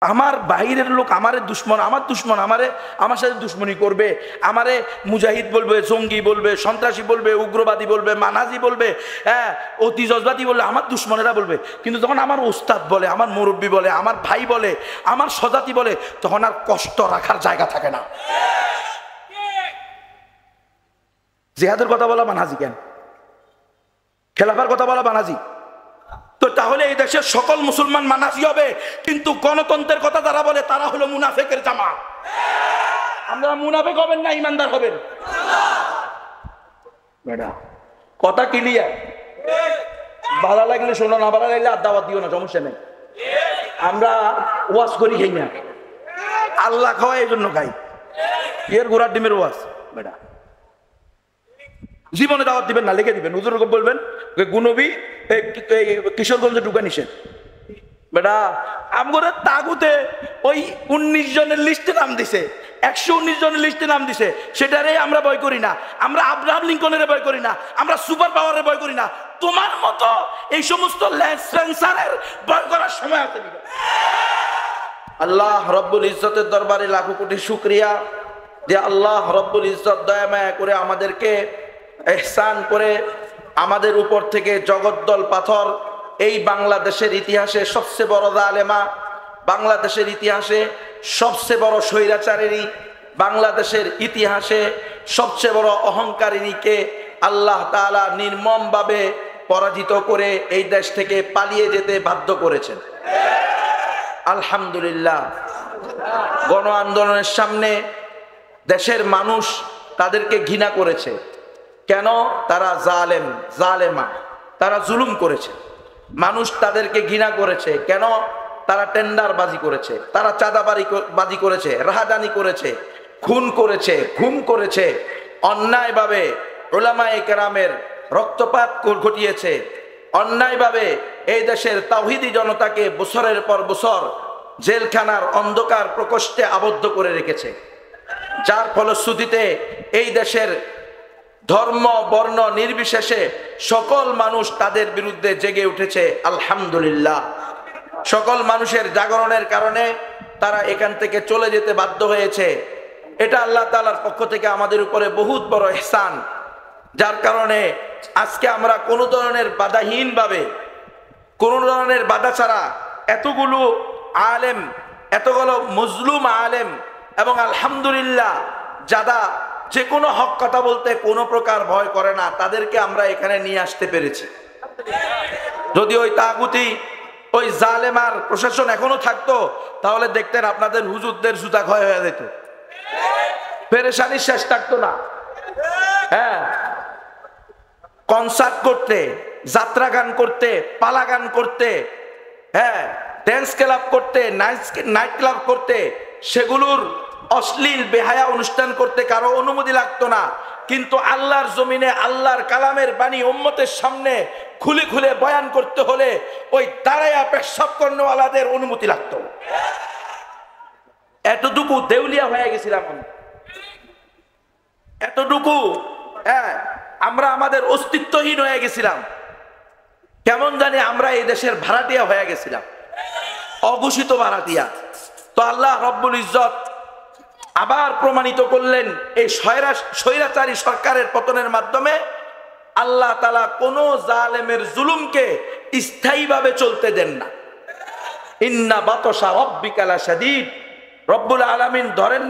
আমার বাহিরের লোক আমারে দুশ্মন, আমার দুশ্মন আমারে আমার সাথে দুশ্মনী করবে, আমারে মুজাহিদ বলবে, জঙ্গি বলবে, সন্ত্রাসী বলবে, উগ্রবাদী বলবে, মানাজি বলবে, হ্যাঁ অতি জজবাদী বলবে, আমার দুশ্মনেরা বলবে। কিন্তু যখন আমার ওস্তাদ বলে, আমার মুরব্বী বলে, আমার ভাই বলে, আমার স্বজাতি বলে, তখন আর কষ্ট রাখার জায়গা থাকে না। জিহাদের কথা বলা মানাজি কেন? খেলাফার কথা বলা মানাজি? তো তাহলে এই দেশের সকল মুসলমান মানাজি হবে, কিন্তু গণতন্ত্রের কথা যারা বলে তারা হলো মুনাফেকের জামাত। আমরা মুনাফেক হবেন না ইমানদার হবেন? কথা ক্লিয়ার? ভালো লাগলে শোনো, না ভালো লাগলে আর দাওয়াত দিও না, সমস্যা নেই। আমরা ওয়াজ করি খাই না, আল্লাহ খাওয়াই এই জন্য খাই। এর গোড়ার ডিমের ওয়াজ বেটা জীবনে দাওয়াত দিবেন না, লিখে দিবেন, হুজুর বলবেন গুনবী কিশোরগঞ্জে ঢুকা নিষেধ। বেটা আমগরে তাগুতে ওই 19 জনের লিস্টে নাম দিছে, 119 জনের লিস্টে নাম দিছে, সেটারে আমরা ভয় করি না। আমরা আব্রাহাম লিঙ্কনের ভয় করি না, আমরা সুপার পাওয়ারের ভয় করি না। তোমার মতো এই সমস্ত ল্যান্সারের ভয় করার সময় আছে। আল্লাহ রব্বুল ইজ্জতের দরবারে লাখো কোটি শুকরিয়া যে আল্লাহ রব্বুল ইজ্জত দয়া মায়া করে আমাদেরকে ইহসান করে আমাদের উপর থেকে জগদ্দল পাথর, এই বাংলাদেশের ইতিহাসে সবচেয়ে বড় জালেমা, বাংলাদেশের ইতিহাসে সবচেয়ে বড় স্বৈরাচারিণী, বাংলাদেশের ইতিহাসে সবচেয়ে বড় অহংকারিণীকে আল্লাহ তাআলা নির্মমভাবে পরাজিত করে এই দেশ থেকে পালিয়ে যেতে বাধ্য করেছেন। আলহামদুলিল্লাহ। গণ আন্দোলনের সামনে দেশের মানুষ তাদেরকে ঘৃণা করেছে। কেন? তারা জালেম, জালেমা, তারা জুলুম করেছে। মানুষ তাদেরকে ঘৃণা করেছে। কেন? তারা টেন্ডারবাজি করেছে, তারা চাঁদাবাজি করেছে, রাহাজানি করেছে, খুন করেছে, ঘুম করেছে, অন্যায়ভাবে উলামায়ে কেরামের রক্তপাত ঘটিয়েছে, অন্যায়ভাবে এই দেশের তাওহীদি জনতাকে বছরের পর বছর জেলখানার অন্ধকার প্রকোষ্ঠে আবদ্ধ করে রেখেছে, যার ফলশ্রুতিতে এই দেশের ধর্ম বর্ণ নির্বিশেষে সকল মানুষ তাদের বিরুদ্ধে জেগে উঠেছে। আলহামদুলিল্লাহ। সকল মানুষের জাগরণের কারণে তারা এখান থেকে চলে যেতে বাধ্য হয়েছে। এটা আল্লাহ তাআলার পক্ষ থেকে আমাদের উপরে বহুত বড় ইহসান, যার কারণে আজকে আমরা কোনো ধরনের বাধাহীনভাবে, কোনো ধরনের বাধা ছাড়া এতগুলো আলেম, এতগুলো মজলুম আলেম, এবং আলহামদুলিল্লাহ যারা যে কোনো হক কথা বলতে কোনো প্রকার ভয় করে না, তাদেরকে আমরা এখানে নিয়ে আসতে পেরেছি। যদি ওই তাগুতি, ওই জালেমার প্রশাসন এখনো থাকতো, তাহলে দেখতেন আপনাদের হুজুরদের জুতা ক্ষয় হয়ে যেত, পেরেশানি শেষ থাকতো না। হ্যাঁ, কনসার্ট করতে, যাত্রা গান করতে, পালা গান করতে, হ্যাঁ ড্যান্স ক্লাব করতে, নাইট ক্লাব করতে, সেগুলোর অশ্লীল বেহায়া অনুষ্ঠান করতে কারো অনুমতি লাগতো না। কিন্তু আল্লাহর জমিনে আল্লাহর কালামের বাণী উম্মতের সামনে খুলে খুলে বয়ান করতে হলে ওই দাঁড়ায়া পেশাব কর্ণওয়ালাদের অনুমতি লাগতো। এতটুকু দেউলিয়া হয়ে গেছিলাম, এতটুকু হ্যাঁ আমরা আমাদের অস্তিত্বহীন হয়ে গেছিলাম। কেমন জানি আমরা এই দেশের ভাড়াটিয়া হয়ে গেছিলাম, অঘোষিত ভাড়াটিয়া। তো আল্লাহ রব্বুল ইজ্জত আবার প্রমাণিত করলেন এই স্বৈরাচারী সরকারের পতনের মাধ্যমে আল্লাহ তাআলা কোন জালেমের জুলুমকে স্থায়ীভাবে চলতে দেন না। ইন্না বাতশা রাব্বিকা লাশাদীদ। রব্বুল আলামিন ধরেন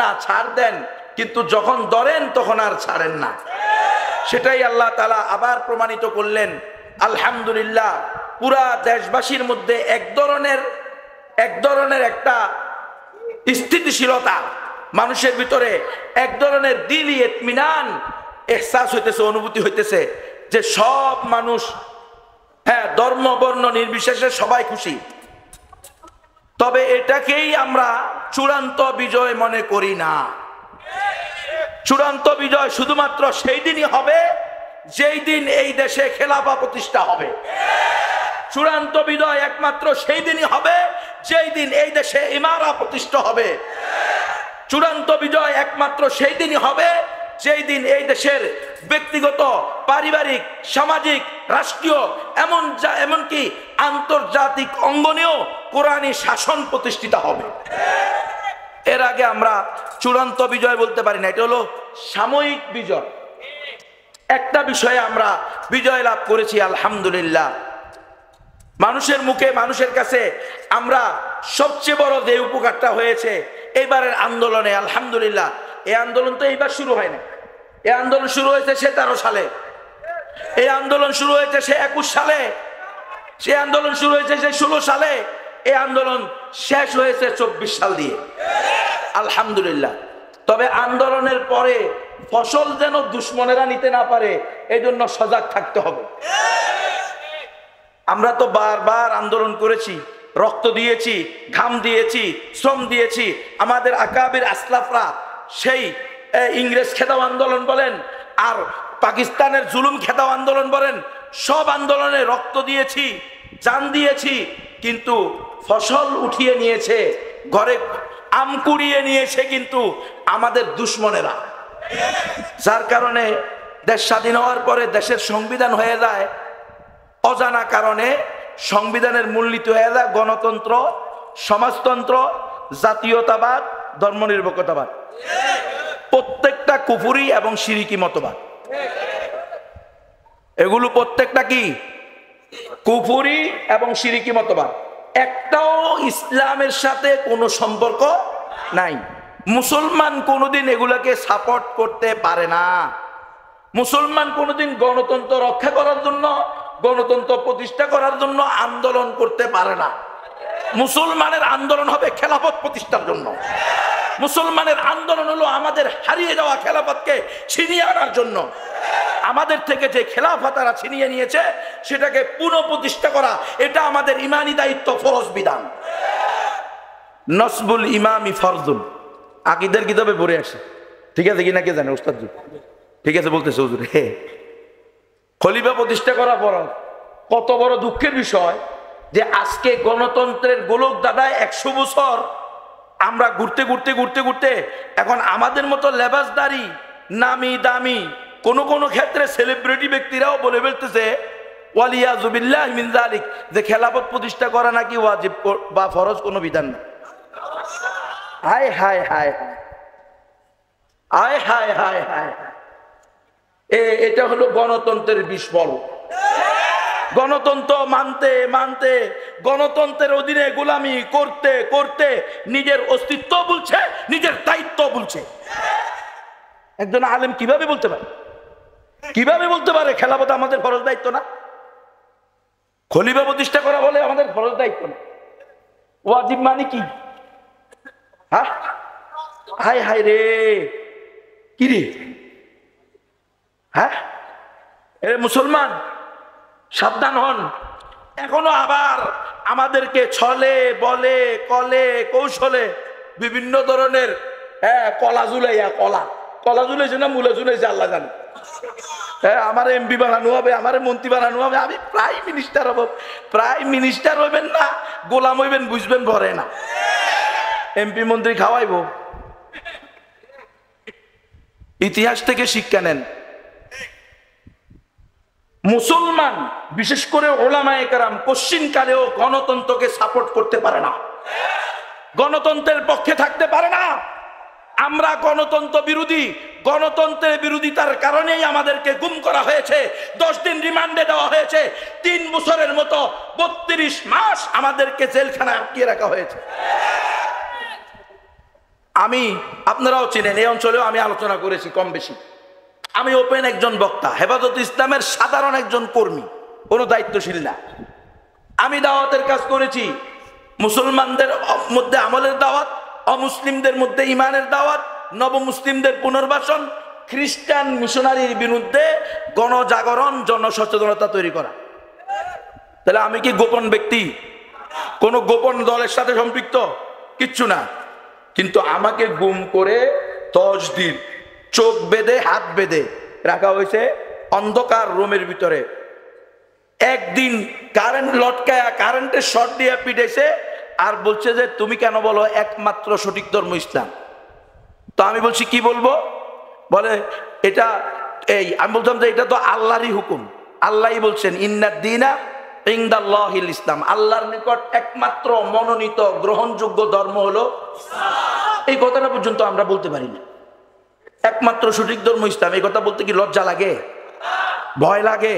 না, ছাড় দেন, কিন্তু যখন ধরেন তখন আর ছাড়েন না। সেটাই আল্লাহ তাআলা আবার প্রমাণিত করলেন। আলহামদুলিল্লাহ, পুরা দেশবাসীর মধ্যে এক ধরনের একটা স্থিতিশীলতা, মানুষের ভিতরে এক ধরনের দিলি ইতমিনান এহসাস হইতেছে, অনুভূতি হইতেছে যে সব মানুষ, হ্যাঁ ধর্ম বর্ণ নির্বিশেষে সবাই খুশি। তবে এটাকেই আমরা চূড়ান্ত বিজয় মনে করি না। চূড়ান্ত বিজয় শুধুমাত্র সেই দিনই হবে যেই দিন এই দেশে খেলাফা প্রতিষ্ঠা হবে। চূড়ান্ত বিজয় একমাত্র সেই দিনই হবে যেই দিন এই দেশে ইমারা প্রতিষ্ঠা হবে। চূড়ান্ত বিজয় একমাত্র সেই দিনই হবে যেই দিন এই দেশের ব্যক্তিগত, পারিবারিক, সামাজিক, রাষ্ট্রীয়, এমনকি আন্তর্জাতিক অঙ্গনেও কোরআনী শাসন প্রতিষ্ঠিত হবে। এর আগে আমরা চূড়ান্ত বিজয় বলতে পারি না, এটা হলো সাময়িক বিজয়। একটা বিষয়ে আমরা বিজয় লাভ করেছি আলহামদুলিল্লাহ। মানুষের মুখে, মানুষের কাছে আমরা সবচেয়ে বড় যে উপকারটা হয়েছে এইবারের আন্দোলনে আলহামদুলিল্লাহ, এই আন্দোলন তো এইবার শুরু হয় না, এই আন্দোলন শুরু হয়েছে সে 13 সালে, এই আন্দোলন শুরু হয়েছে সে 21 সালে, সে আন্দোলন শুরু হয়েছে সে 16 সালে, এই আন্দোলন শেষ হয়েছে 24 সাল দিয়ে আলহামদুলিল্লাহ। তবে আন্দোলনের পরে ফসল যেন দুশ্মনেরা নিতে না পারে, এই জন্য সজাগ থাকতে হবে। আমরা তো বারবার আন্দোলন করেছি, রক্ত দিয়েছি, ঘাম দিয়েছি, শ্রম দিয়েছি। আমাদের আকাবির আসলাফরা সেই ইংরেজ খেদাও আন্দোলন বলেন আর পাকিস্তানের জুলুম খেদাও আন্দোলন বলেন, সব আন্দোলনে রক্ত দিয়েছি, জান দিয়েছি, কিন্তু ফসল উঠিয়ে নিয়েছে, ঘরে আম কুড়িয়ে নিয়েছে কিন্তু আমাদের দুশ্মনেরা। যার কারণে দেশ স্বাধীন হওয়ার পরে দেশের সংবিধান হয়ে যায় অজানা কারণে, সংবিধানের মূলনীতি হয়ে যায় গণতন্ত্র, সমাজতন্ত্র, জাতীয়তাবাদ, ধর্মনিরপেক্ষতাবাদ। প্রত্যেকটা কুফরি এবং শিরিকি মতবাদ, এগুলো প্রত্যেকটা কি কুফরি এবং শিরিকি মতবাদ, একটাও ইসলামের সাথে কোনো সম্পর্ক নাই। মুসলমান কোনোদিন এগুলাকে সাপোর্ট করতে পারে না। মুসলমান কোনোদিন গণতন্ত্র রক্ষা করার জন্য, গণতন্ত্র প্রতিষ্ঠা করার জন্য আন্দোলন করতে পারে না। মুসলমানের আন্দোলন হবে খেলাফত প্রতিষ্ঠার জন্য। মুসলমানের আন্দোলন হলো আমাদের হারিয়ে যাওয়া খেলাফতকে ছিনিয়ে আনার জন্য। আমাদের থেকে যে খেলাফত তারা ছিনিয়ে নিয়েছে সেটাকে পুনঃপ্রতিষ্ঠা করা, এটা আমাদের ইমানি দায়িত্ব, ফরজ বিধান। নসবুল ইমামি ফরজুল, আকীদার কিতাবে পড়ে আসে, ঠিক আছে কি না কে জানে উস্তাদ? ঠিক আছে বলতেছে হুজুর। খলিফা প্রতিষ্ঠা করা ফরজ। কত বড় দুঃখের বিষয় যে আজকে গণতন্ত্রের গোলক দাদায় 100 বছর আমরা ঘুরতে ঘুরতে ঘুরতে ঘুরতে এখন আমাদের মতো লেবাসদারি, নামি দামি, কোন ক্ষেত্রে সেলিব্রিটি ব্যক্তিরাও বলে ফেলতেছে ওয়ালিয়াযু বিল্লাহি মিন যালিক, যে খেলাফত প্রতিষ্ঠা করা নাকি ওয়াজিব বা ফরজ কোনো বিধান না। হায় হায় হায় হায় হায় হায় হায়, এটা হলো গণতন্ত্রের বিস্ফল। গণতন্ত্র মানতে মানতে, গণতন্ত্রের অধীনে গোলামি করতে করতে নিজের অস্তিত্ব বলছে, নিজের দায়িত্ব বলছে। একজন আলেম কিভাবে বলতে পারে, কিভাবে বলতে পারে খেলাফত আমাদের ফরজ দায়িত্ব না? খলিফা প্রতিষ্ঠা করা বলে আমাদের ফরজ দায়িত্ব না। ওয়াজিব মানে কি? হ্যাঁ, হায় হায় রে, কি রে? হ্যাঁ, এ মুসলমান সাবধান হন। এখনো আবার আমাদেরকে ছলে বলে কলে কৌশলে বিভিন্ন ধরনের কলা ঝুলাইয়া, কলা ঝুলাইছে না মূলে ঝুলাইছে আল্লাহ জানে। আমার এমপি বানানো হবে, আমার মন্ত্রী বানানো হবে, আমি প্রাইম মিনিস্টার হব। প্রাইম মিনিস্টার হইবেন না গোলাম হইবেন বুঝবেন ভরে না। এমপি মন্ত্রী খাওয়াইব। ইতিহাস থেকে শিক্ষা নেন। মুসলমান বিশেষ করে ওলামায়ে কেরাম পশ্চিম কালেও গণতন্ত্রকে সাপোর্ট করতে পারে না, গণতন্ত্রের পক্ষে থাকতে পারে না। আমরা গণতন্ত্র বিরোধী। গণতন্ত্রের বিরোধিতার কারণেই আমাদেরকে গুম করা হয়েছে, 10 দিন রিমান্ডে দেওয়া হয়েছে, 3 বছরের মতো 32 মাস আমাদেরকে জেলখানায় আটকিয়ে রাখা হয়েছে। আমি, আপনারাও চেনেন, এই অঞ্চলেও আমি আলোচনা করেছি কম বেশি। আমি ওপেন একজন বক্তা, হেফাজত ইসলামের সাধারণ একজন কর্মী, কোনো দায়িত্বশীল না। আমি দাওয়াতের কাজ করেছি, মুসলমানদের মধ্যে আমলের দাওয়াত, অমুসলিমদের মধ্যে ইমানের দাওয়াত, নবমুসলিমদের পুনর্বাসন, খ্রিস্টান মিশনারির বিরুদ্ধে গণজাগরণ, জনসচেতনতা তৈরি করা। তাহলে আমি কি গোপন ব্যক্তি? কোন গোপন দলের সাথে সম্পৃক্ত? কিচ্ছু না। কিন্তু আমাকে গুম করে 10 দিন চোখ বেঁধে হাত বেঁধে রাখা হয়েছে অন্ধকার রুমের ভিতরে। একদিন কারেন্ট লটকায়া, কারেন্টের শর্ট দিয়ে পিটাইছে আর বলছে যে তুমি কেন বলো একমাত্র সঠিক ধর্ম ইসলাম। তো আমি বলছি কি বলবো? বলে এটা আমি বলতাম যে এটা তো আল্লাহরই হুকুম, আল্লাহই বলছেন ইন্নাদ দীনা ইনদাল্লাহিল ইসলাম, আল্লাহর নিকট একমাত্র মনোনীত গ্রহণযোগ্য ধর্ম হলো এই কথাটা পর্যন্ত আমরা বলতে পারি না। একমাত্র সঠিক ধর্ম ইসলাম, এই কথা বলতে কি লজ্জা লাগে, ভয় লাগে?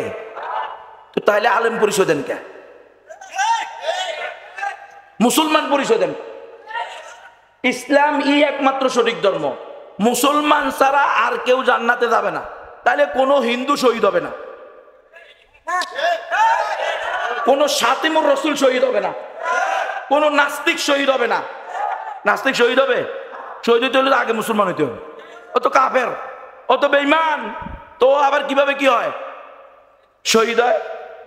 তো তাহলে আলেম পরিচয় দেন কে, মুসলমান পরিচয় দেন? ইসলাম একমাত্র সঠিক ধর্ম, মুসলমান ছাড়া আর কেউ জান্নাতে যাবে না। তাহলে কোনো হিন্দু শহীদ হবে না, কোন শাতিমুর রসুল শহীদ হবে না, কোন নাস্তিক শহীদ হবে না। নাস্তিক শহীদ হবে? শহীদ হইতে হলে আগে মুসলমান হইতে হবে। ও তো কাফের, ও তো বেঈমান, তো আবার কিভাবে কি হয় শহীদ হয়?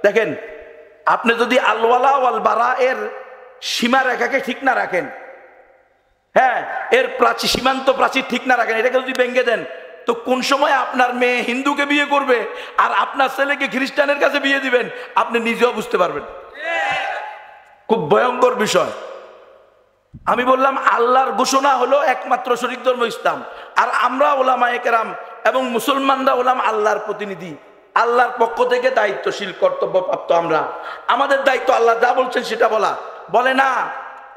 দেখেন, আপনি যদি আলওয়ালা ওয়াল বারা এর সীমা রেখাকে ঠিক না রাখেন, হ্যাঁ, এর প্রাচীর সীমান্ত প্রাচীর ঠিক না রাখেন, এটাকে যদি ভেঙে দেন, তো কোন সময় আপনার মেয়ে হিন্দুকে বিয়ে করবে আর আপনার ছেলেকে খ্রিস্টানের কাছে বিয়ে দিবেন আপনি নিজেও বুঝতে পারবেন। খুব ভয়ঙ্কর বিষয়। আমি বললাম আল্লাহর ঘোষণা হলো একমাত্র সঠিক ধর্ম ইসলাম, আর আমরা ওলামায়ে কেরাম এবং মুসলমানরা হলাম আল্লাহর প্রতিনিধি, আল্লাহর পক্ষ থেকে দায়িত্বশীল কর্তব্যপ্রাপ্ত। আমরা, আমাদের দায়িত্ব আল্লাহ যা বলছেন সেটা বলা। বলে না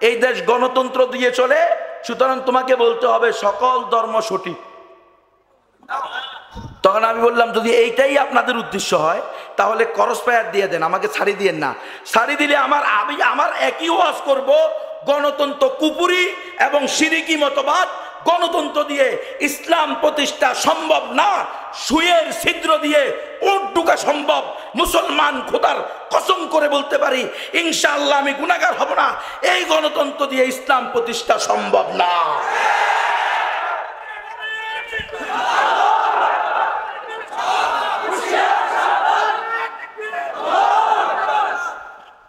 এই দেশ গণতন্ত্র দিয়ে চলে, সুতরাং তোমাকে বলতে হবে সকল ধর্ম সঠিক। তখন আমি বললাম যদি এইটাই আপনাদের উদ্দেশ্য হয় তাহলে ক্রস ফায়ার দিয়ে দেন, আমাকে ছাড়ি দিয়েন না। ছাড়ি দিলে আমার একই ওয়াজ করব, গণতন্ত্র কুপুরি এবং শিরিকি মতবাদ, গণতন্ত্র দিয়ে ইসলাম প্রতিষ্ঠা সম্ভব না, সুয়ের ছিদ্র দিয়ে ওট ঢুকা সম্ভব। মুসলমান খোদার কসম করে বলতে পারি ইনশাআল্লাহ আমি গুনাহগার হব না, এই গণতন্ত্র দিয়ে ইসলাম প্রতিষ্ঠা সম্ভব না।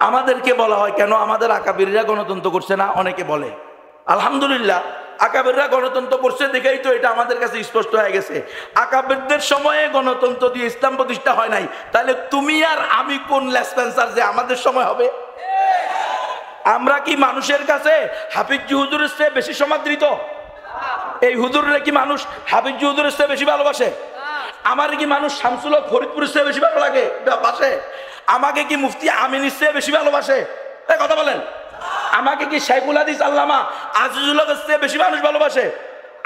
আমাদেরকে বলা হয় কেন আমাদের আকাবিররা গণতন্ত্র করছে না, অনেকে বলে। আলহামদুলিল্লাহ, আকাবিররা গণতন্ত্র করছে দেখেই তো এটা আমাদের কাছে স্পষ্ট হয়ে গেছে। আকাবিরদের সময়ে গণতন্ত্র দিয়ে ইসলাম প্রতিষ্ঠা হয় নাই, তাহলে তুমি আর আমি কোন লেসপেন্সার যে আমাদের সময় হবে? আমরা কি মানুষের কাছে হাফিজ হুজুরের চেয়ে বেশি সমাদৃত? এই হুজুররা কি মানুষ হাফিজ হুজুরের চেয়ে বেশি ভালোবাসে? আমার কি মানুষ শামসুল হক ফরিদপুরের চেয়ে বেশি ভালো লাগে বাসে? আমাকে কি মুফতি আমিনের চেয়ে বেশি ভালোবাসে? কথা বলেন। আমাকে কি শাইখুল হাদিস আল্লামা আজিজুল হকের চেয়ে বেশি মানুষ ভালোবাসে?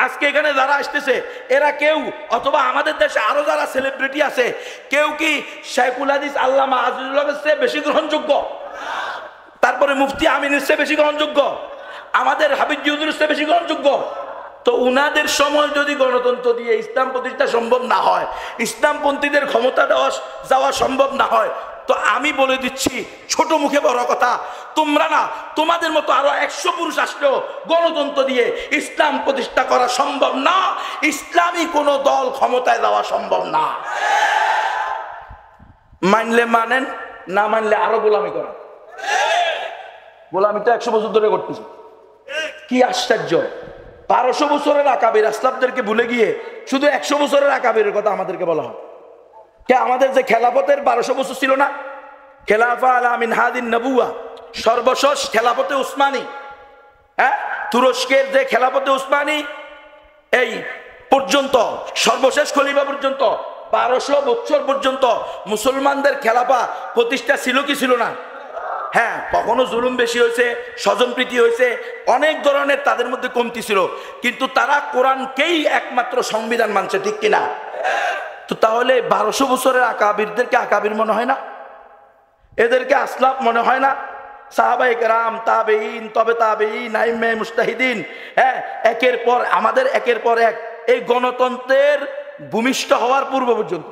আজকে এখানে যারা আসতেছে এরা কেউ, অথবা আমাদের দেশে আরো যারা সেলিব্রিটি আছে, কেউ কি শাইখুল হাদিস আল্লামা আজিজুল হকের চেয়ে বেশি গ্রহণযোগ্য? তারপরে মুফতি আমিনের চেয়ে বেশি গ্রহণযোগ্য? আমাদের হাফিজ হুজুরের চেয়ে বেশি গ্রহণযোগ্য? তো উনাদের সময় যদি গণতন্ত্র দিয়ে ইসলাম প্রতিষ্ঠা সম্ভব না হয়, ইসলামপন্থীদের ক্ষমতা যাওয়া সম্ভব না হয়, তো আমি বলে দিচ্ছি ছোট মুখে বড় কথা, তোমরা না, তোমাদের মতো আরো 100 পুরুষ আসলেও গণতন্ত্র দিয়ে ইসলাম প্রতিষ্ঠা করা সম্ভব না, ইসলামী কোন দল ক্ষমতায় যাওয়া সম্ভব না। মানলে মানেন, না মানলে আরো গোলামি করা। গোলামি তো 100 বছর ধরে করতেছে। কি আশ্চর্য, 1200 বছরের আকাবির আসলাফদেরকে ভুলে গিয়ে শুধু 100 বছরের আকাবিরের কথা আমাদেরকে বলা হয়। কে আমাদের যে খেলাফতের 1200 বছর ছিল না, খেলাফা আলা মিনহাদিন নবুয়া, সর্বশেষ খেলাফতে উসমানী, হ্যাঁ, তুরস্কের যে খেলাফতে উসমানী এই পর্যন্ত, সর্বশেষ খলিফা পর্যন্ত 1200 বছর পর্যন্ত মুসলমানদের খেলাফা প্রতিষ্ঠা ছিল কি ছিল না? হ্যাঁ, কখনো জুলুম বেশি হয়েছে, স্বজনপ্রীতি হয়েছে, অনেক ধরনের তাদের মধ্যে কমতি ছিল, কিন্তু তারা কোরআনকেই একমাত্র সংবিধান মানছে, ঠিক কিনা? তো তাহলে 1200 বছরের আকাবিরদেরকে আকাবির মনে হয় না? এদেরকে আসলাফ মনে হয় না? সাহাবায়ে কেরাম, তাবেঈন, তবে তাবেঈন, আইম্মে মুজতাহিদিন, হ্যাঁ, একের পর আমাদের একের পর এক এই গণতন্ত্রের ভূমিষ্ঠ হওয়ার পূর্ব পর্যন্ত,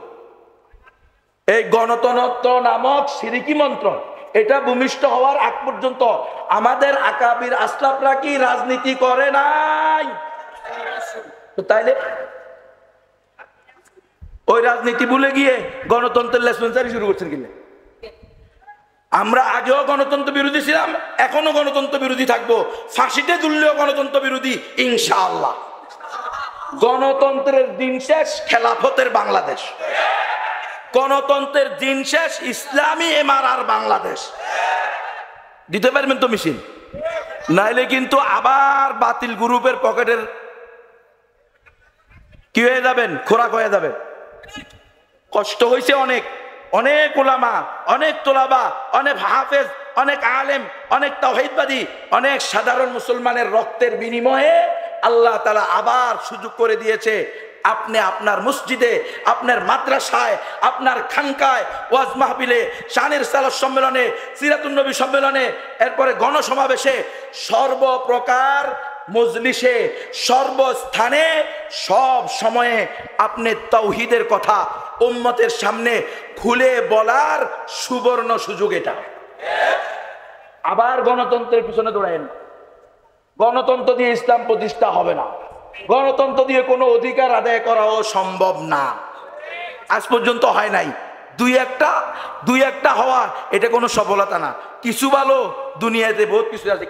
এই গণতন্ত্র নামক শিরকি মন্ত্র এটা ভূমিষ্ঠ হওয়ার আগ পর্যন্ত আমাদের আকাবির আসলাফরা কি রাজনীতি করে নাই? তো তাইলে ওই রাজনীতি ভুলে গিয়ে গণতন্ত্রের লেসপেন্সারি শুরু করছেন কিনা? আমরা আগেও গণতন্ত্র বিরোধী ছিলাম, এখনো গণতন্ত্র বিরোধী থাকবো, ফাঁসিতে ঝুললেও গণতন্ত্র বিরোধী ইনশাআল্লাহ। গণতন্ত্রের দিন শেষ, খেলাফতের বাংলাদেশ। গণতন্ত্রের দিন শেষ, ইসলামী এমআরআর বাংলাদেশ। দিতে পারবেন তো মিছিল? নাইলে কিন্তু আবার বাতিল গ্রুপের পকেটের কি হয়ে যাবেন? খোরাক হয়ে যাবেন। কষ্ট হয়েছে অনেক, অনেক উলামা, অনেক তোলাবা, অনেক হাফেজ, অনেক আলেম, অনেক তাওহীদবাদী, অনেক সাধারণ মুসলমানের রক্তের বিনিময়ে আল্লাহ তাআলা আবার সুযোগ করে দিয়েছে আপনি আপনার মসজিদে, আপনার মাদ্রাসায়, আপনার খানকায়, ওয়াজ মাহফিলে, শানের সালাত সম্মেলনে, সিরাতুন নবী সম্মেলনে, এরপরে গণসমাবেশে, সর্বপ্রকার মজলিসে, সর্বস্থানে, সব সময়ে আপনি তাওহীদের কথা উম্মতের সামনে খুলে বলার সুবর্ণ সুযোগ এটা। আবার গণতন্ত্রের পিছনে দৌড়ায়েন। গণতন্ত্র দিয়ে ইসলাম প্রতিষ্ঠা হবে না, গণতন্ত্র দিয়ে কোনো অধিকার আদায় করাও সম্ভব না। আজ পর্যন্ত হয় নাই। দুই একটা হওয়া এটা কোনো সফলতা না। কিছু ভালো দুনিয়াতে বহুত কিছু আছে,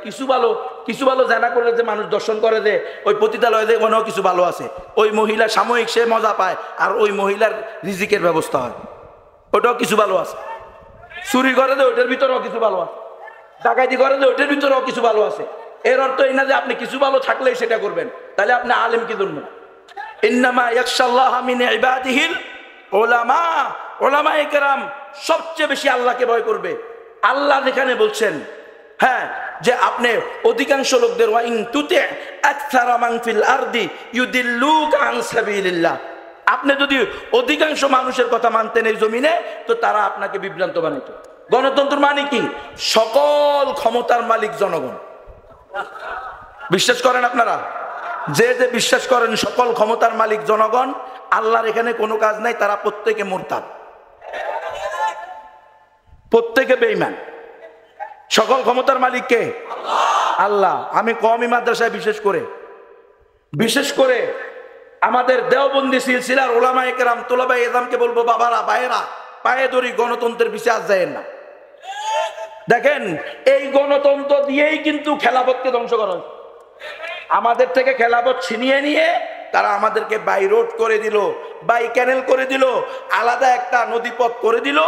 কিছু ভালো জানা করলে যে মানুষ দর্শন করে, যে ওই পতিতালয়ে যে মনেও কিছু ভালো আছে, ওই মহিলা সাময়িক সে মজা পায়, আর ওই মহিলার রিজিকের ব্যবস্থা হয়, ওটাও কিছু ভালো আছে। চুরি করে যে ওইটার ভিতরেও কিছু ভালো আছে, ডাকাতি করে যে ওইটার ভিতরেও কিছু ভালো আছে। এর অর্থ এই না যে আপনি কিছু ভালো থাকলেই সেটা করবেন, তাহলে আপনি আলেম কি জন্য? ইন্নামা ইয়াখশাল্লাহা মিন ইবাদিহিল উলামা। উলামায়ে কেরাম সবচেয়ে বেশি আল্লাহকে ভয় করবে। আল্লাহ যেখানে বলছেন, হ্যাঁ, যে আপনি অধিকাংশ লোকদের ওয়া ইন তুতি আকসারা মান ফিল আরদি ইউদিল্লুকা আন সাবিলিল্লাহ, আপনি যদি অধিকাংশ মানুষের কথা মানতেন এই জমিনে, তো তারা আপনাকে বিভ্রান্ত বানাইত। গণতন্ত্র মানে কি? সকল ক্ষমতার মালিক জনগণ। বিশ্বাস করেন আপনারা? যে যে বিশ্বাস করেন সকল ক্ষমতার মালিক জনগণ, আল্লাহর এখানে কোনো কাজ নাই, তারা প্রত্যেকে মুরতাদ, প্রত্যেকে বেঈমান। সকল ক্ষমতার মালিক কে? আল্লাহ। আমি কওমি মাদ্রাসায় বিশেষ করে আমাদের দেওবন্দি সিলসিলার উলামায়ে কেরাম, তোলাবায়ে ইলমকে বলবো, বাবারা, ভাইয়েরা, পায়ে ধরি, গণতন্ত্রের পিছে আজ যায়েন না। দেখেন, এই গণতন্ত্র দিয়েই কিন্তু খেলাফতকে ধ্বংস করা হয়েছে। আমাদের থেকে খেলাফত ছিনিয়ে নিয়ে তারা আমাদেরকে বাই রোড করে দিল, বাই ক্যানেল করে দিল, আলাদা একটা নদীপথ করে দিল,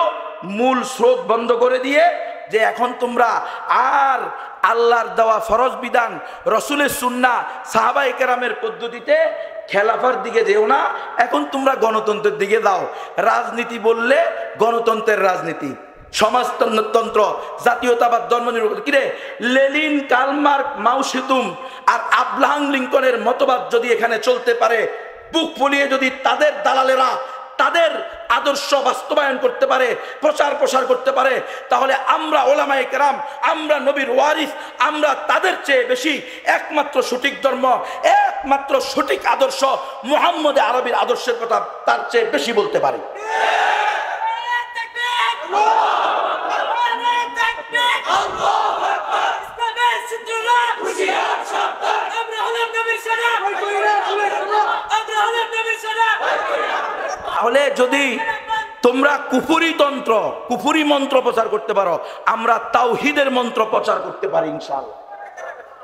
মূল স্রোত বন্ধ করে দিয়ে, যে এখন তোমরা আর আল্লাহর দেওয়া ফরজ বিধান, রসুলের সুন্নাহ, সাহাবায়ে কেরামের পদ্ধতিতে খেলাফার দিকে যেও না, এখন তোমরা গণতন্ত্রের দিকে যাও। রাজনীতি বললে গণতন্ত্রের রাজনীতি, সমাজতন্ত্র, জাতীয়তাবাদ, ধর্মনিরপেক্ষ। কিরে, লেনিন, কার্ল মার্কস, মাও সেতুং আর আব্রাহাম লিঙ্কনের মতবাদ যদি এখানে চলতে পারে, বুক ফুলিয়ে যদি তাদের দালালেরা তাদের আদর্শ বাস্তবায়ন করতে পারে, প্রসার করতে পারে, তাহলে আমরা উলামায়ে কেরাম, আমরা নবীর ওয়ারিস, আমরা তাদের চেয়ে বেশি একমাত্র সঠিক ধর্ম, একমাত্র সঠিক আদর্শ, মুহাম্মদ আরবির আদর্শের কথা তার চেয়ে বেশি বলতে পারি। তাহলে যদি তোমরা কুফুরি মন্ত্র প্রচার করতে পারো, আমরা তাওহীদের মন্ত্র প্রচার করতে পারি ইনশাআল্লাহ।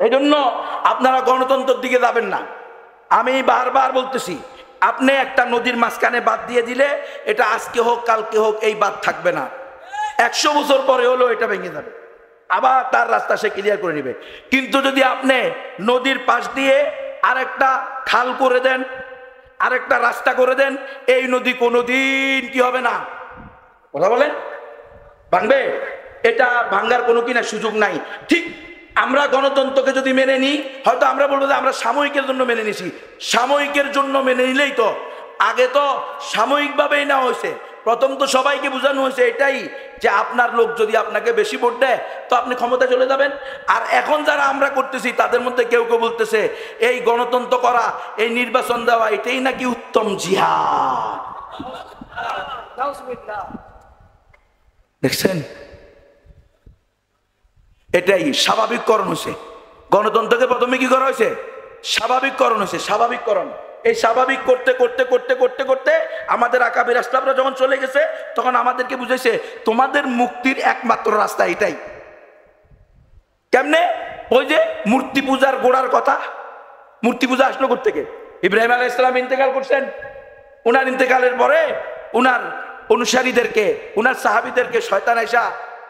এই জন্য আপনারা গণতন্ত্রের দিকে যাবেন না। আমি বারবার বলতেছি, আপনি একটা নদীর মাঝখানে বাঁধ দিয়ে দিলে, এটা আজকে হোক কালকে হোক এই বাঁধ থাকবে না, 100 বছর পরে হলো এটা ভেঙে যাবে, আবার তার রাস্তা সে ক্লিয়ার করে নেবে। কিন্তু যদি আপনি নদীর পাশ দিয়ে আরেকটা খাল করে দেন, আরেকটা রাস্তা করে দেন, এই নদী কোনোদিন কি হবে না, কথা বলেন, ভাঙবে? এটা ভাঙ্গার কোনো কিনা সুযোগ নাই। ঠিক আমরা গণতন্ত্রকে যদি মেনে নিই, হয়তো আমরা বলবো যে আমরা সাময়িকের জন্য মেনে নিছি। সাময়িকের জন্য মেনে নিলেই তো, আগে তো সাময়িকভাবেই না হয়েছে। প্রথম তো সবাইকে বোঝানো হয়েছে এটাই, যে আপনার লোক যদি আপনাকে বেশি ভোট দেয় তো আপনি ক্ষমতায় চলে যাবেন। আর এখন যারা আমরা করতেছি তাদের মধ্যে কেউ কেউ বলতেছে এই গণতন্ত্র করা, এই নির্বাচন দেওয়া, এটাই নাকি উত্তম জিহাদ। দেখছেন, এটাই স্বাভাবিককরণ হয়েছে। গণতন্ত্রকে প্রথমে কি করা হয়েছে? স্বাভাবিককরণ হয়েছে, স্বাভাবিককরণ। এই স্বাভাবিক করতে করতে করতে করতে করতে আমাদের আকাবির আসলাফরা যখন চলে গেছে, তখন আমাদেরকে বুঝাইছে তোমাদের মুক্তির একমাত্র রাস্তা এটাই। কেমনে? ওই যে মূর্তি পূজার গোড়ার কথা, মূর্তি পূজা আসলো কোত্থেকে? ইব্রাহিম আলাইহিস সালাম ইন্তেকাল করছেন, উনার ইন্তেকালের পরে উনার অনুসারীদেরকে, উনার সাহাবীদেরকে শয়তান আইসা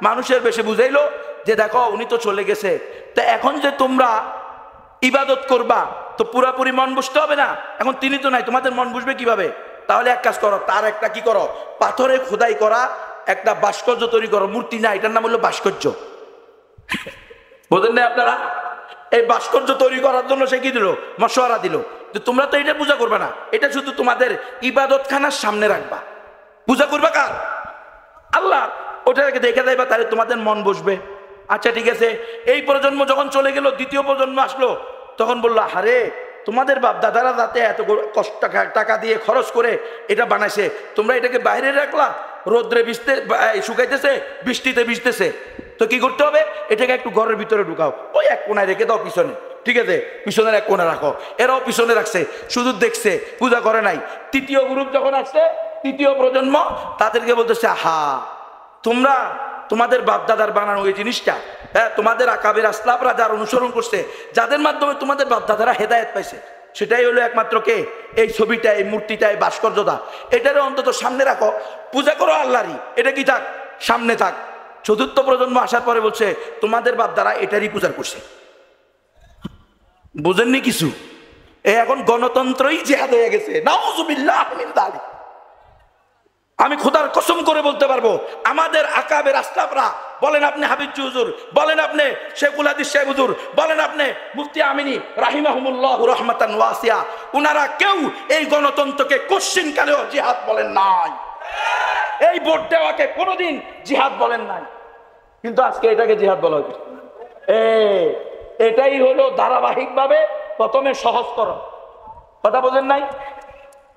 মানুষের বেশে বুঝাইলো যে দেখো উনি তো চলে গেছে, তা এখন যে তোমরা ইবাদত করবা তো পুরাপুরি মন বসতে হবে না। এখন তিনি তো নাই, তোমাদের মন বসবে কিভাবে? তাহলে এক কাজ করো, তার একটা কি করো, পাথরে খোদাই করা একটা ভাস্কর্য তৈরি করো। মূর্তি না, এটার নাম হলো ভাস্কর্য। বোঝেন না আপনারা? এই ভাস্কর্য তৈরি করার জন্য সে কি দিল? মশওয়ারা দিল যে তোমরা তো এটা পূজা করবে না, এটা শুধু তোমাদের ইবাদতখানার সামনে রাখবা। পূজা করবা কার? আল্লাহ। ওটাকে দেখে যাইবা, তাহলে তোমাদের মন বসবে। আচ্ছা ঠিক আছে, এই প্রজন্ম যখন চলে গেল, দ্বিতীয় প্রজন্ম আসলো, তখন বললো আরে তোমাদের বাপ দাদারা যাতে এত কষ্ট টাকা দিয়ে খরচ করে এটা বানাইছে, তোমরা এটাকে বাইরে রাখলা, রোদ্রে ভিজতে শুকাইতেছে, বৃষ্টিতে ভিজতেছে, তো কি করতে হবে? এটাকে একটু ঘরের ভিতরে ঢুকাও, ওই এক কোনায় রেখে দাও পিছনে, ঠিক আছে, পিছনের এক কোণে রাখো। এরাও পিছনে রাখছে, শুধু দেখছে, পূজা করে নাই। তৃতীয় গ্রুপ যখন আসছে, তৃতীয় প্রজন্ম, তাদেরকে বলতেছে হা তোমরা তোমাদের বাপদাদার বানানো এই জিনিসটা, হ্যাঁ, তোমাদের আকাবের আসলাফরা যারা অনুসরণ করছে, যাদের মাধ্যমে তোমাদের বাপদাদারা হেদায়েত পাইছে, সেটাই হলো একমাত্র কে? এই ছবিটা, এই মূর্তিটা, এই ভাস্কর্যটা, এটারও অন্তত সামনে রাখো, পূজা করো আল্লাহরই, এটা কি থাক, সামনে থাক। চতুর্থ প্রজন্ম আসার পরে বলছে তোমাদের বাপদারা এটারই পূজা করছে। বুঝেননি কিছু? এখন গণতন্ত্রই জিহাদ হয়ে গেছে। নাউজুবিল্লাহ মিন যালিক। আমি খোদার কসম করে বলতে পারবো, আমাদের আকাবের আসলাফরা, বলেন আপনি হাবিবজি হুজুর, বলেন আপনি শেখুল হাদিস সাহেব হুজুর, বলেন আপনি মুফতি আমিনী রাহিমাহুমুল্লাহ রাহমাতান ওয়াসিয়া, উনারা কেউ এই গণতন্ত্রকে কোশ্চিন কালেও জিহাদ বলেন নাই, এই ভোট দেওয়াকে কোনোদিন জিহাদ বলেন নাই। কিন্তু আজকে এটাকে জিহাদ বলা হচ্ছে। এটাই হলো ধারাবাহিকভাবে প্রথমে সহজকরণ, কথা বলেন নাই,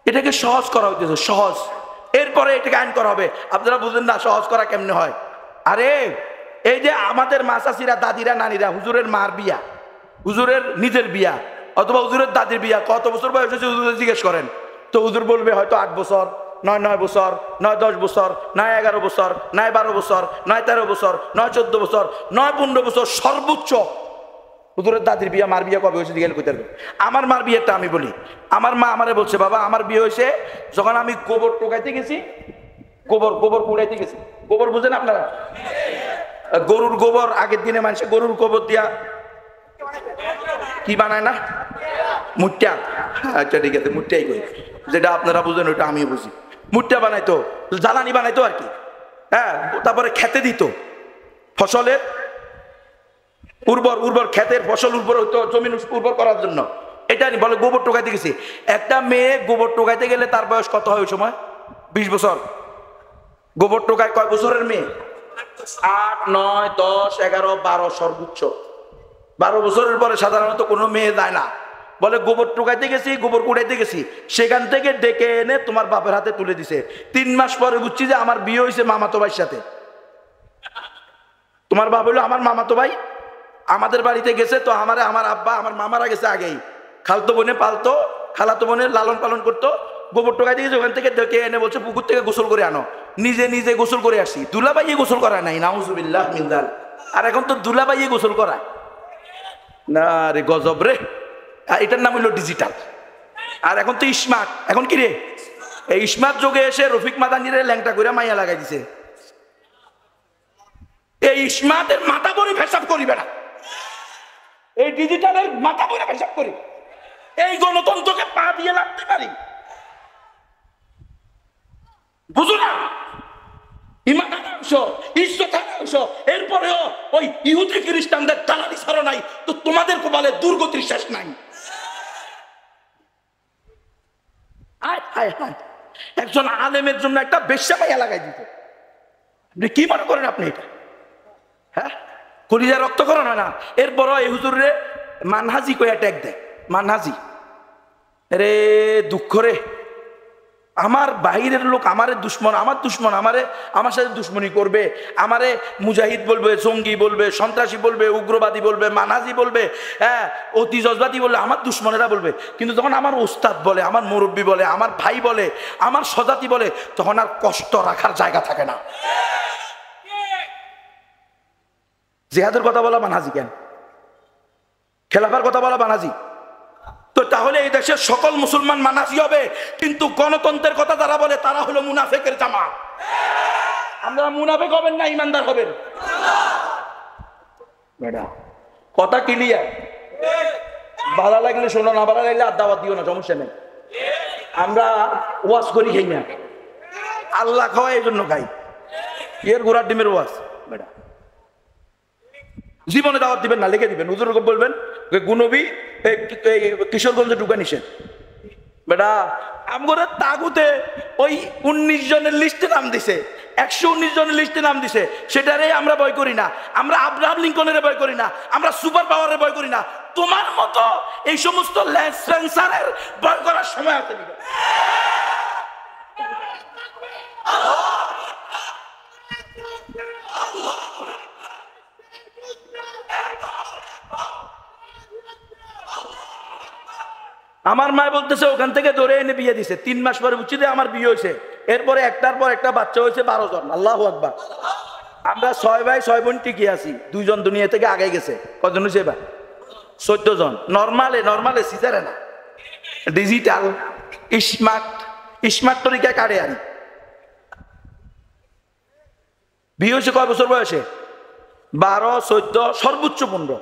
এটাকে সহজ করা হইতেছে, সহজ। এরপরে এটাকে আইন করা হবে। আপনারা বুঝেন না সহজ করা কেমনে হয়? আরে এই যে আমাদের মা চাচিরা, দাদিরা, নানিরা, হুজুরের মার বিয়া, হুজুরের নিজের বিয়া, অথবা হুজুরের দাদির বিয়া, কত বছর বয়স হয়েছে হুজুরে জিজ্ঞেস করেন, তো হুজুর বলবে হয়তো 8 বছর, 9 বছর, 10 বছর, 11 বছর, 12 বছর, 13 বছর, 14 বছর, 15 বছর সর্বোচ্চ। হুজুরের দাদির বিয়া, মার বিয়া কবে হয়েছে জিজ্ঞেস করতে পারবে। আমার মার বিয়েটা আমি বলি, আমার মা আমারে বলছে বাবা আমার বিয়ে হয়েছে যখন আমি গোবর টোকাইতে গেছি, গোবর কুড়াইতে গেছি। গোবর বুঝেন আপনারা? গরুর গোবর, আগের দিনে মানুষে গরুর গোবর দিয়া কি বানায় না, মুট্টা। আচ্ছা ঠিক আছে, মুট্টাই কই, যেটা আপনারা বুঝেন ওটা আমিও বুঝি। মুট্টা বানাইতো, জ্বালানি বানাইতো আর কি, হ্যাঁ। তারপরে খেতে দিত, ফসলের উর্বর ক্ষেতের ফসল উর্বর হইতো, জমিন উর্বর করার জন্য। এটা বলে গোবর টোকাইতে গেছি। একটা মেয়ে গোবর টোকাইতে গেলে তার বয়স কত হয় ওই সময়? 20 বছর। গোবর টোকায় কয় বছরের মেয়ে? 8, 9, 10, 11, 12 সর্বোচ্চ। 12 বছরের পরে সাধারণত কোনো মেয়ে যায় না। বলে গোবর টোকাইতে গেছি, গোবর কুড়াইতে গেছি, সেখান থেকে ডেকে এনে তোমার বাপের হাতে তুলে দিছে। 3 মাস পরে বুঝছি যে আমার বিয়ে হয়েছে মামাতো ভাইয়ের সাথে। তোমার বাপ হইলো আমার মামাতো ভাই, আমাদের বাড়িতে গেছে, তো আমার আব্বা আমার মামারা গেছে আগেই, খালতো বোনে পালতো, খালাতো বোনে লালন পালন করতো। গোবর টোকাইতে গেছে, ওখান থেকে ডেকে এনে বলছে পুকুর থেকে গোসল করে আনো। নিজে গোসল করে আসি। দুলাবাইয়ে গোসল করায় নাই, নাউজুবিল্লাহ মিন যালিক। আর এখন তো দুলাবাইয়ে গোসল করায় না রে, গজব রে। এটার নাম হইলো ডিজিটাল। আর এখন তো স্মার্ট। এখন কি রে, এই স্মার্ট যুগে এসে রফিক মাদানিরে ল্যাংটা করে মাইয়া লাগাই দিছে। এই স্মার্টের মাথা বড়ি ফেসাব করিবে না, এই ডিজিটালের মাথা বড়ি ফেসাব করি, এই গণতন্ত্রকে পা দিয়ে লাগতে পারি, বুঝো না? ইমানের অংশ, ইজ্জতের অংশ। এরপরেও ওই ইহুদি খ্রিস্টানদের দালালি ছাড়া নাই, তো তোমাদের কপালে দুর্গতির শেষ নাই। একজন আলেমের জন্য একটা বেশ্যা মাইয়া লাগাই দিত। আপনি কি মনে করেন আপনি এটা? হ্যাঁ, কলিজা রক্তকরণ হয় না? এরপরও এই হুজুরে মানহাজি কই অ্যাটাক দেয়। মানহাজি রে, দুঃখ রে, আমার বাহিরের লোক আমারে দুশ্মন, আমার সাথে দুশ্মনী করবে, আমারে মুজাহিদ বলবে, জঙ্গি বলবে, সন্ত্রাসী বলবে, উগ্রবাদী বলবে, মানহাজি বলবে, হ্যাঁ, অতি জজবাদী বলবে, আমার দুশ্মনেরা বলবে। কিন্তু যখন আমার ওস্তাদ বলে, আমার মুরব্বী বলে, আমার ভাই বলে, আমার স্বজাতি বলে, তখন আর কষ্ট রাখার জায়গা থাকে না। জিহাদের কথা বলা মানহাজি কেন? খেলাফার কথা বলা মানহাজি? তো তাহলে এই দেশের সকল মুসলমান মানহাজি হবে, কিন্তু গণতন্ত্রের কথা যারা বলে তারা হলো মুনাফিকের জামাত। আমরা মুনাফিক হবেন না, ইমানদার হবেন। কথা ক্লিয়ার? ভালো লাগলে শোনো, না ভালো লাগলে আর দাওয়াত দিও না, সমস্যা নেই। আমরা ওয়াজ করি খাই না, আল্লাহ খাওয়া এই জন্য খাই। এর গোড়ার ডিমের ওয়াজ বেটা, জীবনে দাওয়াত দিবেন না, লিখে দিবেন, হুজুর বলবেন গুনবী কিশোরগঞ্জে ঢুকা নিষেধ। বেটা আমগরে তাগুতে ওই 19 জনের লিস্টে নাম দিছে, 119 জনের লিস্টে নাম দিছে, সেটারে আমরা ভয় করি না। আমরা আব্রাহাম লিঙ্কনের ভয় করি না, আমরা সুপার পাওয়ারের ভয় করি না। তোমার মতো এই সমস্ত ল্যান্সারের ভয় করার সময় আছে নাকি? আমার মা বলতেছে ওখান থেকে ধরে এনে বিয়ে দিছে, 3 মাস পরে বুঝছি যে আমার বিয়ে হয়েছে, এরপরে একটার পর একটা বাচ্চা হয়েছে 12 জন। আল্লাহু আকবার। আমরা 6 ভাই 6 বোন টিকে আছি, 2 জন দুনিয়া থেকে আগে গেছে। কজন হয়েছে এবার? 14 জন। নর্মালে সিজারে না, ডিজিটাল স্মার্ট তরিকায় কাটে আনি। বিয়ে হয়েছে কয় বছর বয়সে? 12, 14, সর্বোচ্চ 15।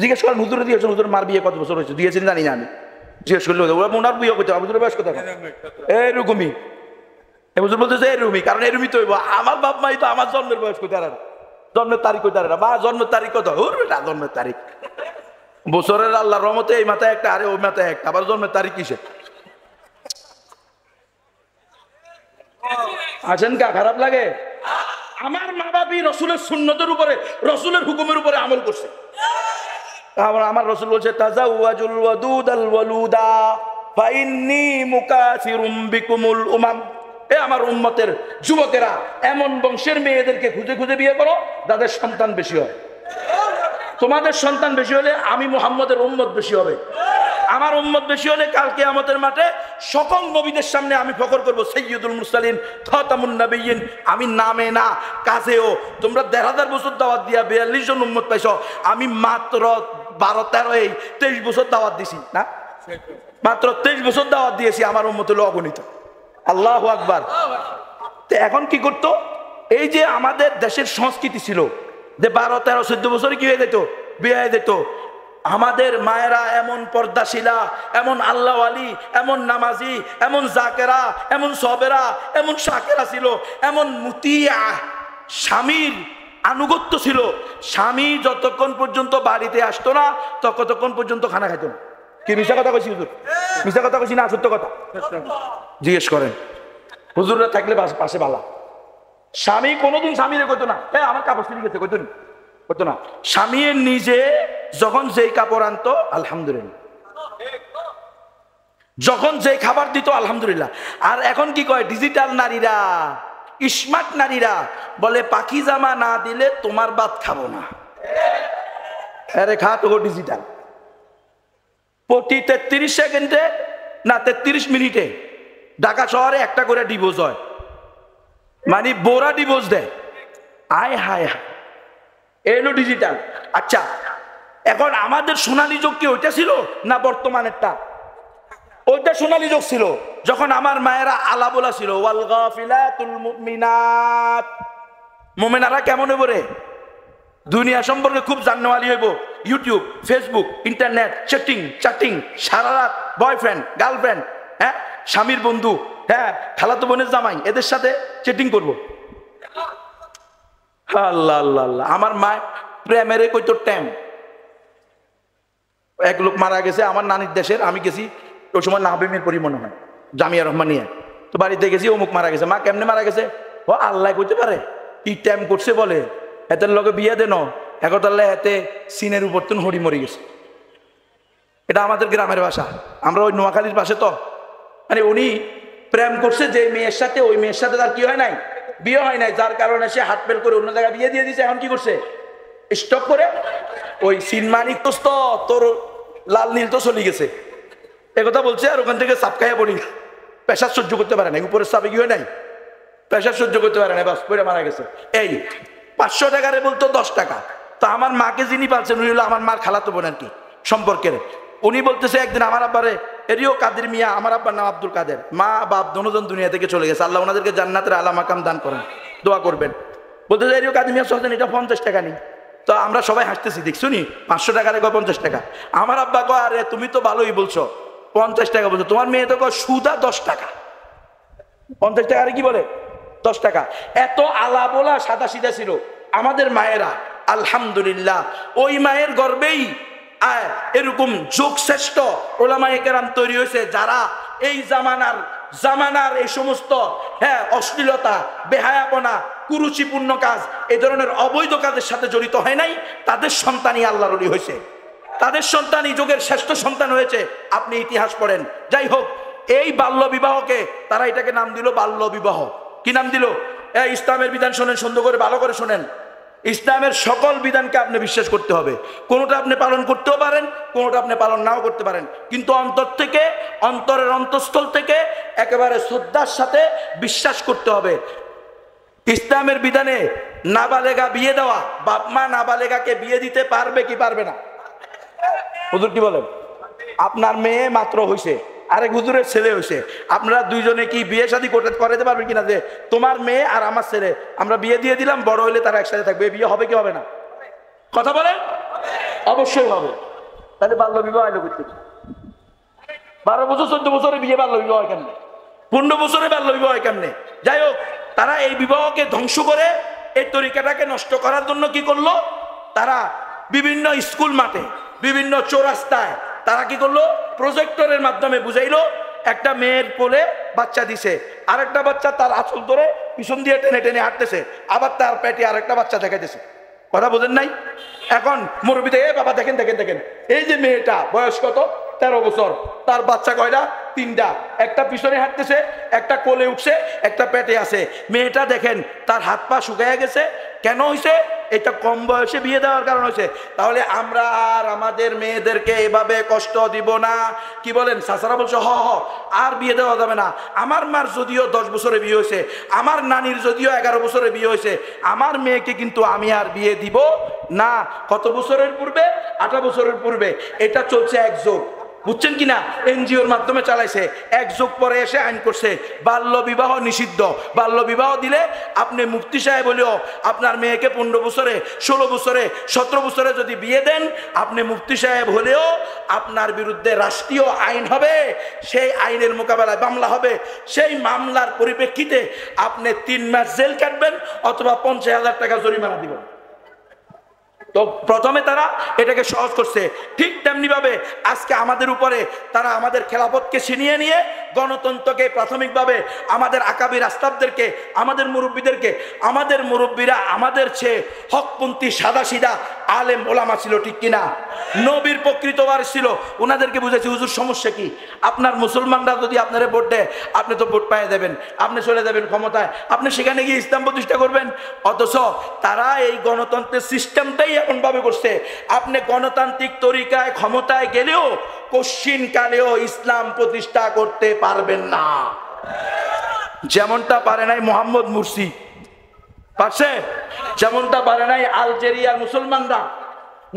জিজ্ঞেস করেন হুজুরে দিয়েছেন, হুজুর মার বিয়ে কত বছর হয়েছে দিয়েছেন জানি না আমি। জিজ্ঞেস করলে ওরা মোনার বিয়ে করতে হুজুরের বয়স কত? এরকমই। হুজুর বলতেছে এরকমই, কারণ এরকমই তো আমার বাপ মাই তো আমার জন্মের বয়স করতে পারে না, জন্মের তারিখ করতে পারে না। মা জন্মের তারিখ কত? বেটা জন্মের তারিখ বছরের আল্লাহ রহমতে এই মাথায় একটা, আরে ওই মাথায় একটা, আবার জন্মের তারিখ কিসে? আছেন কা খারাপ লাগে? আমার মা বাপি রসুলের সুন্নতের উপরে, রসুলের হুকুমের উপরে আমল করছে। আমার রসুল বলছে তাজাওয়াজুল ওয়াদুদাল ওয়ালুদা ফাইন্নী মুকাসিরুম বিকুমুল উমাম। এ আমার উম্মতের যুবকেরা, এমন বংশের মেয়েদেরকে খুঁজে খুঁজে বিয়ে করো যাদের সন্তান বেশি হয়। তোমাদের সন্তান বেশি হলে আমি মুহাম্মদের উম্মত বেশি হবে। আমার উম্মত বেশি হলে কাল কিয়ামতের মাঠে সকল নবীদের সামনে আমি ফখর করব, সাইয়্যিদুল মুরসালিন খাতামুন নবিয়্যিন। আমি নামে না কাজেও, তোমরা 1,500 বছর দাওয়াত দিয়া 42 জন উম্মত পাইছো, আমি মাত্র 23 বছর দাওয়াত দিছি না, মাত্র 23 বছর দাওয়াত দিয়েছি, আমার উম্মত হলো অগণিত। আল্লাহু আকবার। তো এখন কি করতো? এই যে আমাদের দেশের সংস্কৃতি ছিল যে 12, 13, 14 বছরে কি হয়ে যেত? বিয়ে হয়ে যেত। আমাদের মায়েরা এমন পর্দাশীলা, এমন আল্লাহ আলী, এমন নামাজি, এমন জাকেরা, এমন সবেরা, এমন শাকেরা ছিল, এমন মুতিয়া, স্বামীর আনুগত্য ছিল। স্বামী যতক্ষণ পর্যন্ত বাড়িতে আসতো না ততক্ষণ পর্যন্ত খানা খাইতো না। কি মিশা কথা কইছি হুজুর? মিশা কথা কইছি না সত্য কথা? জিজ্ঞেস করেন, হুজুররা থাকলে পাশে বালা। স্বামী কোনোদিন স্বামীরে কইতো না আমার কাপড় ছিঁড়ে গেছে, কইতো না। স্বামী নিজে যখন যেই কাপড় আনতো আলহামদুলিল্লাহ, যখন যেই খাবার দিত আলহামদুলিল্লাহ। আর এখন কি কয় ডিজিটাল নারীরা, স্মার্ট নারীরা বলে পাখি জামা না দিলে তোমার ভাত খাবো না। আরে খা তো ডিজিটাল। প্রতি 33 সেকেন্ডে না 33 মিনিটে ঢাকা শহরে একটা করে ডিভোর্স হয়, মানে বোরা ডিভোর্স দেয়। আয় হায় হায়, এলো ডিজিটাল। আচ্ছা, এখন আমাদের সোনালী যুগ কি ওইটা ছিল না বর্তমানেরটা? ওইটা সোনালী যুগ ছিল, যখন আমার মায়েরা আলা বলা ছিল ওয়াল গাফিলাতুল মুমিনাত। মুমিনারা কেমন হইব রে? দুনিয়া সম্পর্কে খুব জান্নাওয়ালি হইব। ইউটিউব, ফেসবুক, ইন্টারনেট, চ্যাটিং, সারা রাত বয়ফ্রেন্ড, গার্লফ্রেন্ড, হ্যাঁ, স্বামীর বন্ধু, হ্যাঁ, খালাতো বোনের জামাই, এদের সাথে চ্যাটিং করবো। আল্লাহ আল্লাহ আল্লাহ। আমার মা প্রেমের কইতো ট্যাম। এক লোক মারা গেছে আমার নানির দেশের, আমি গেছি ওই সময় নাহবিমের পরিমনে হয় জামিয়া রহমানিয়া, তো বাড়িতে গেছি, অমুক মারা গেছে। মা কেমনে মারা গেছে? ও আল্লাহ কইতে পারে, কি ট্যাম করছে বলে, এতের লগে বিয়ে দেন একতাল্লাহ এতে সিনের উপর তুন হরি মরি গেছে। এটা আমাদের গ্রামের ভাষা, আমরা ওই নোয়াখালীর পাশে তো, মানে উনি প্রেম করছে যে মেয়ের সাথে, ওই মেয়ের সাথে তার কি হয় নাই, বিয়ে হয় নাই, যার কারণে সে হাত ফেল করে অন্য জায়গায় বিয়ে দিয়ে দিয়েছে। এখন কি করছে? স্টপ করে ওই সিনমানিক তো তোর লাল নীল তো চলে গেছে, একথা বলছে। আর ওখান থেকে চাপ খাইয়া পড়ি, প্রেশার সহ্য করতে পারে নাই, উপরের চাপে কি হয় নাই, প্রেশার সহ্য করতে পারে নাই, বাস পড়ে মারা গেছে। এই 500 টাকারে বলতো 10 টাকা। তো আমার মাকে যিনি পালছেন উনি হলো আমার মার খালাতো বোন আর কি সম্পর্কের। উনি বলতেছে একদিন আমার আব্বারে, এরিও কাদের মিয়া, আমার আব্বার নাম আব্দুল কাদের, মা বাপ দুজন দুনিয়া থেকে চলে গেছে, আল্লাহ ওনাদেরকে জান্নাতের আলা মাকাম দান করেন, দোয়া করবেন। বলতেছে এরিও কাদের মিয়া সহজেন এটা 50 টাকা নেই। তো আমরা সবাই হাসতেছি, দেখছো নি 500 টাকা রেখো 50 টাকা। আমার আব্বা কয় আরে তুমি তো ভালোই বলছো 50 টাকা বলছো, তোমার মেয়ে তো কয় সুদা 10 টাকা। 50 টাকা কি বলে 10 টাকা। এত আলা বলা সাদা সিধা ছিল আমাদের মায়েরা। আলহামদুলিল্লাহ ওই মায়ের গর্বেই এরকম যোগশ্রেষ্ঠ ওলামায়ে কেরাম তৈরি হয়েছে, যারা এই জামানার এই সমস্ত অশ্লীলতা, বেহায়াপনা, কুরুচিপূর্ণ কাজ, এই ধরনের অবৈধ কাজের সাথে জড়িত হয় নাই। তাদের সন্তানই আল্লাহর ওলি হয়েছে, তাদের সন্তানই যুগের শ্রেষ্ঠ সন্তান হয়েছে। আপনি ইতিহাস পড়েন। যাই হোক, এই বাল্য বিবাহকে তারা এটাকে নাম দিল বাল্য বিবাহ। কি নাম দিল? ইসলামের বিধান শোনেন, সুন্দর করে ভালো করে শোনেন। ইসলামের সকল বিধানকে আপনি বিশ্বাস করতে হবে। কোনোটা আপনি পালন করতেও পারেন, কোনোটা আপনি পালন নাও করতে পারেন, কিন্তু অন্তর থেকে, অন্তরের অন্তঃস্থল থেকে একেবারে শ্রদ্ধার সাথে বিশ্বাস করতে হবে। ইসলামের বিধানে নাবালেগা বিয়ে দেওয়া, বাপ মা নাবালেগাকে বিয়ে দিতে পারবে কি পারবে না? হুজুর কি বলেন? আপনার মেয়ে মাত্র হয়েছে, আরেক হুজুরের ছেলে হয়েছে, আপনারা দুইজনে কি বিয়ে শাদী করাতে পারবেন কিনা? যে তোমার মেয়ে আর আমার ছেলে আমরা বিয়ে দিয়ে দিলাম, বড় হইলে তারা একসাথে থাকবে, বিয়ে হবে কি হবে না? কথা বলেন। অবশ্যই হবে। তাহলে বাল্য বিবাহ আইলো করতে 12 বছর 14 বছরে বিয়ে, বাল্য বিবাহ হয় কেমনে? 15 বছরে বাল্য বিবাহ হয় কেমনে? যাই হোক, তারা এই বিবাহকে ধ্বংস করে এই তরিকাটাকে নষ্ট করার জন্য কি করলো? তারা বিভিন্ন স্কুল মাঠে, বিভিন্ন চৌরাস্তায় তারা কি করলো? প্রজেক্টরের মাধ্যমে বুঝাইলো। একটা মেয়ের কোলে বাচ্চা দিছে, আরেকটা বাচ্চা তার আঁচল ধরে পিছন দিয়ে টেনে টেনে হাঁটতেছে, আবার তার পেটে আরেকটা বাচ্চা দেখাইতেছে। কথা বোঝেন নাই? এখন মুরব্বি থেকে বাবা দেখেন দেখেন দেখেন, এই যে মেয়েটা বয়স কত? 13 বছর, তার বাচ্চা কয়টা? 3টা। একটা পিছনে হাঁটতেছে, একটা কোলে উঠছে, একটা পেটে আছে। মেয়েটা দেখেন তার হাত পা শুকাইয়া গেছে। কেন হয়েছে? এটা কম বয়সে বিয়ে দেওয়ার কারণ হয়েছে। তাহলে আমরা আর আমাদের মেয়েদেরকে এভাবে কষ্ট দিব না। কি বলেন? চাচারা বলছে হ হ আর বিয়ে দেওয়া যাবে না। আমার মার যদিও 10 বছরে বিয়ে হয়েছে, আমার নানির যদিও 11 বছরে বিয়ে হয়েছে, আমার মেয়েকে কিন্তু আমি আর বিয়ে দিব না। কত বছরের পূর্বে? 18 বছরের পূর্বে। এটা চলছে এক যুগ, বুঝছেন কিনা? এনজিওর মাধ্যমে চালাইছে। এক যুগ পরে এসে আইন করছে বাল্য বিবাহ নিষিদ্ধ। বাল্য বিবাহ দিলে আপনি মুফতি সাহেব হলেও আপনার মেয়েকে 15 বছরে, 16 বছরে, 17 বছরে যদি বিয়ে দেন, আপনি মুফতি সাহেব হলেও আপনার বিরুদ্ধে রাষ্ট্রীয় আইন হবে। সেই আইনের মোকাবেলায় মামলা হবে। সেই মামলার পরিপ্রেক্ষিতে আপনি 3 মাস জেল কাটবেন অথবা 50,000 টাকা জরিমানা দিবেন। তো প্রথমে তারা এটাকে সহজ করছে। ঠিক তেমনি ভাবে আজকে আমাদের উপরে তারা আমাদের খেলাফতকে ছিনিয়ে নিয়ে গণতন্ত্রকে প্রাথমিকভাবে আমাদের আকাবির আস্তাবদেরকে, আমাদের মুরব্বীদেরকে, আমাদের মুরব্বীরা আমাদের চেয়ে হকপন্থী সাদা সিধা আলেম ওলামা ছিল, ঠিক কিনা? নবীর প্রকৃতবার ছিল। ওনাদেরকে বুঝেছি হুজুর সমস্যা কি? আপনার মুসলমানরা যদি আপনারা ভোট দেয়, আপনি তো ভোট পাইয়ে দেবেন, আপনি চলে যাবেন ক্ষমতায়, আপনি সেখানে গিয়ে ইসলাম প্রতিষ্ঠা করবেন। অথচ তারা এই গণতন্ত্রের সিস্টেমটাই এমন ভাবে করছে, আপনি গণতান্ত্রিক তরিকায় ক্ষমতায় গেলেও কশ্চিন কালেও ইসলাম প্রতিষ্ঠা করতে পারবেন না। যেমনটা পারে নাই মোহাম্মদ মুরসি, পারছে? যেমনটা পারে নাই আলজেরিয়ার মুসলমানরা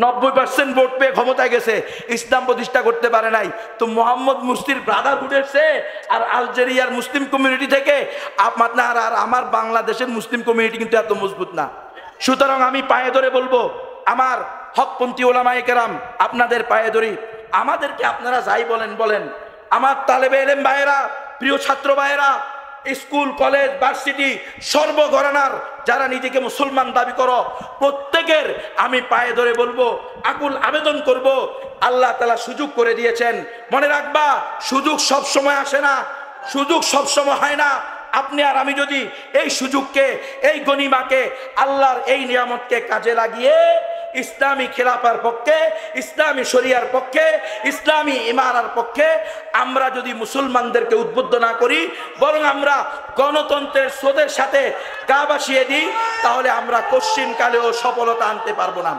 90% ভোট পেয়ে ক্ষমতায় গেছে, ইসলাম প্রতিষ্ঠা করতে পারে নাই। তো মোহাম্মদ মুরসির ব্রাদারহুড এসে আর আলজেরিয়ার মুসলিম কমিউনিটি থেকে আপনার আর আমার বাংলাদেশের মুসলিম কমিউনিটি কিন্তু এত মজবুত না। সুতরাং আমি পায়ে ধরে বলবো, আমার হকপন্থী ওলামায়ে কেরাম, আপনাদের পায়ে ধরি, আমাদেরকে আপনারা যাই বলেন বলেন, আমার তালেবে ইলম ভাইয়েরা, প্রিয় ছাত্র ভাইয়েরা, স্কুল কলেজ ভার্সিটি সর্বঘরানার যারা নিজেকে মুসলমান দাবি করো, প্রত্যেকের আমি পায়ে ধরে বলবো, আকুল আবেদন করব, আল্লাহ তাআলা সুযোগ করে দিয়েছেন। মনে রাখবা, সুযোগ সব সময় আসে না, সুযোগ সব সময় হয় না। আপনি আর আমি যদি এই সুযোগকে, এই গনিমাকে, আল্লাহর এই নিয়ামতকে কাজে লাগিয়ে ইসলামী খেলাফার পক্ষে, ইসলামী শরিয়ার পক্ষে, ইসলামী ইমারার পক্ষে আমরা যদি মুসলমানদেরকে উদ্বুদ্ধ না করি, বরং আমরা গণতন্ত্রের স্রোতের সাথে গা ভাসিয়ে দিই, তাহলে আমরা কশ্চিন কালেও সফলতা আনতে পারবো না।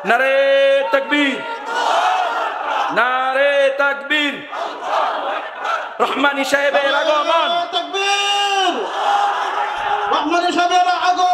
নারে তাকবীর, নারে তাকবীর। রহমানী সাহেবের আগমন, রহমানী সাহেবের আগমন।